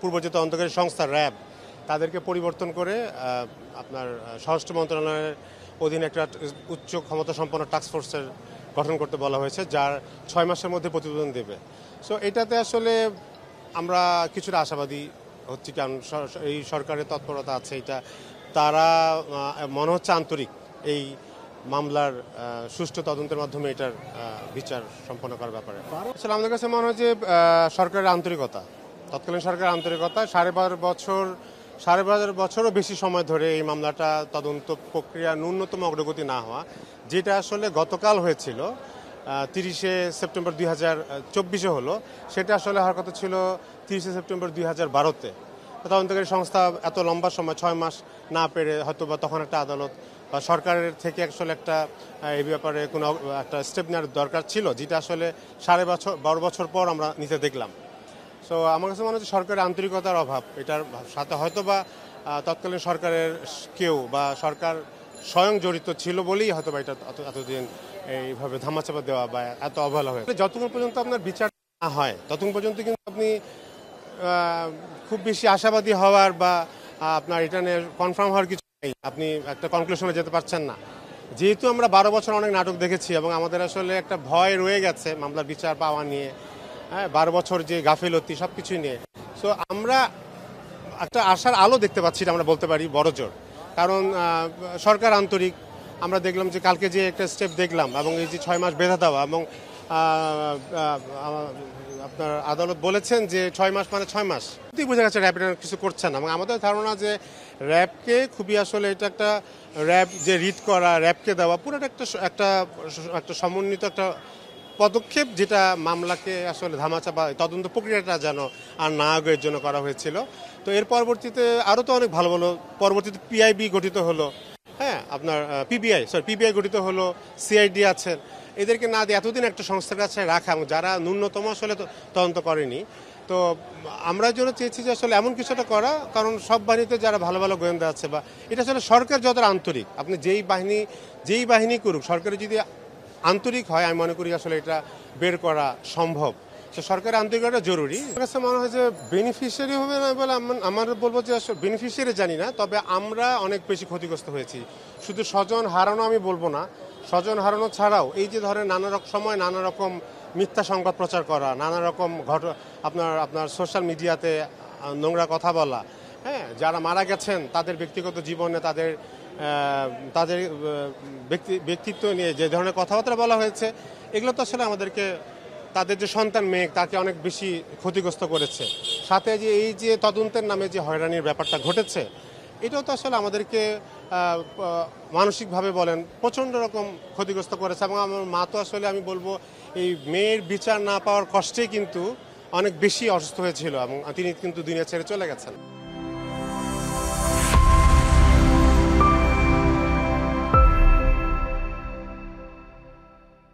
পূর্ব যে তদন্তকারী সংস্থা র্যাব তাদেরকে পরিবর্তন করে আপনার স্বরাষ্ট্র মন্ত্রণালয়ের অধীনে একটা উচ্চ ক্ষমতা সম্পন্ন টাস্কফোর্সের গঠন করতে বলা হয়েছে, যার 6 মাসের মধ্যে প্রতিবেদন দেবে। সো এটাতে আসলে আমরা কিছুটা আশাবাদী হচ্ছি, কারণ এই সরকারের তৎপরতা আছে, এটা তারা মনে হচ্ছে আন্তরিক এই মামলার সুষ্ঠু তদন্তের মাধ্যমে এটার বিচার সম্পন্ন করার ব্যাপারে। আসলে আমাদের কাছে মনে হয় যে সরকারের আন্তরিকতা, তৎকালীন সরকারের আন্তরিকতা, 12.5 বছরও বেশি সময় ধরে এই মামলাটা তদন্ত প্রক্রিয়া ন্যূনতম অগ্রগতি না হওয়া, যেটা আসলে গতকাল হয়েছিল 30শে সেপ্টেম্বর 2024 হলো, সেটা আসলে হওয়ার কথা ছিল 30শে সেপ্টেম্বর 2012-তে। তদন্তকারী সংস্থা এত লম্বা সময় 6 মাস না পেরে হয়তো বা তখন একটা আদালত বা সরকারের থেকে আসলে একটা এই ব্যাপারে কোনো একটা স্টেপ নেওয়ার দরকার ছিল, যেটা আসলে 12 বছর পর আমরা নিতে দেখলাম। সো আমার কাছে মনে হচ্ছে সরকারের আন্তরিকতার অভাব, এটার সাথে হয়তো বা তৎকালীন সরকারের কেউ বা সরকার স্বয়ং জড়িত ছিল বলেই হয়তো বা এটা এতদিন এইভাবে ধামাচাপা দেওয়া বা এত অবহেলা হয়ে। যতক্ষণ পর্যন্ত আপনার বিচার না হয় ততক্ষণ পর্যন্ত কিন্তু আপনি খুব বেশি আশাবাদী হওয়ার বা আপনার এটা নিয়ে কনফার্ম হওয়ার কিছু নেই, আপনি একটা কনক্লুশনে যেতে পারছেন না। যেহেতু আমরা 12 বছর অনেক নাটক দেখেছি এবং আমাদের আসলে একটা ভয় রয়ে গেছে মামলার বিচার পাওয়া নিয়ে, হ্যাঁ, 12 বছর যে গাফিলতি সব কিছুই নিয়ে। সো আমরা একটা আশার আলো দেখতে পাচ্ছি, আমরা বলতে পারি বড় জোর, কারণ সরকার আন্তরিক। আমরা দেখলাম যে কালকে যে একটা স্টেপ দেখলাম এবং এই যে 6 মাস বেঁধে দেওয়া, এবং আপনার আদালত বলেছেন যে 6 মাস মানে 6 মাস, বোঝা গেছে র্যাব কিছু করছে না। এবং আমাদের ধারণা যে র্যাবকে খুবই আসলে এটা একটা র্যাব যে রিড করা, র্যাবকে দেওয়া পুরোটা একটা সমন্বিত একটা পদক্ষেপ, যেটা মামলাকে আসলে ধামাচাপা তদন্ত প্রক্রিয়াটা যেন আর না আগের জন্য করা হয়েছিল। তো এর পরবর্তীতে আরও তো অনেক ভালো ভালো পরবর্তীতে পিআইবি গঠিত হলো, হ্যাঁ, আপনার পিবিআই গঠিত হলো, সিআইডি আছেন, এদেরকে না দিয়ে এতদিন একটা সংস্থার কাছে রাখা এবং যারা ন্যূনতম আসলে তদন্ত করেনি। তো আমরা জন্য চেয়েছি যে আসলে এমন কিছুটা করা, কারণ সব বাহিনীতে যারা ভালো ভালো গোয়েন্দা আছে বা এটা আসলে সরকার যতটা আন্তরিক, আপনি যেই বাহিনী করুক, সরকারের যদি আন্তরিক হয় আমি মনে করি আসলে এটা বের করা সম্ভব। তো সরকারের আন্তরিকতা জরুরি। আমার কাছে মনে হয় যে বেনিফিশিয়ারি হবে না বলে আমার বলবো যে আসলে বেনিফিশিয়ারি জানি না, তবে আমরা অনেক বেশি ক্ষতিগ্রস্ত হয়েছি। শুধু স্বজন হারানো আমি বলবো না, স্বজন হারানো ছাড়াও এই যে ধরেন নানা রকম মিথ্যা সংবাদ প্রচার করা, নানা রকম আপনার সোশ্যাল মিডিয়াতে নোংরা কথা বলা, হ্যাঁ, যারা মারা গেছেন তাদের ব্যক্তিগত জীবনে তাদের ব্যক্তিত্ব নিয়ে যে ধরনের কথাবার্তা বলা হয়েছে, এগুলো তো আসলে আমাদেরকে, তাদের যে সন্তান মেয়ে তাকে অনেক বেশি ক্ষতিগ্রস্ত করেছে। সাথে যে এই যে তদন্তের নামে যে হয়রানির ব্যাপারটা ঘটেছে, এটাও তো আসলে আমাদেরকে মানসিকভাবে বলেন প্রচণ্ড রকম ক্ষতিগ্রস্ত করেছে। এবং আমার মা তো আসলে আমি বলবো এই মেয়ের বিচার না পাওয়ার কষ্টেই কিন্তু অনেক বেশি অসুস্থ হয়েছিল এবং তিনি কিন্তু দুনিয়া ছেড়ে চলে গেছেন।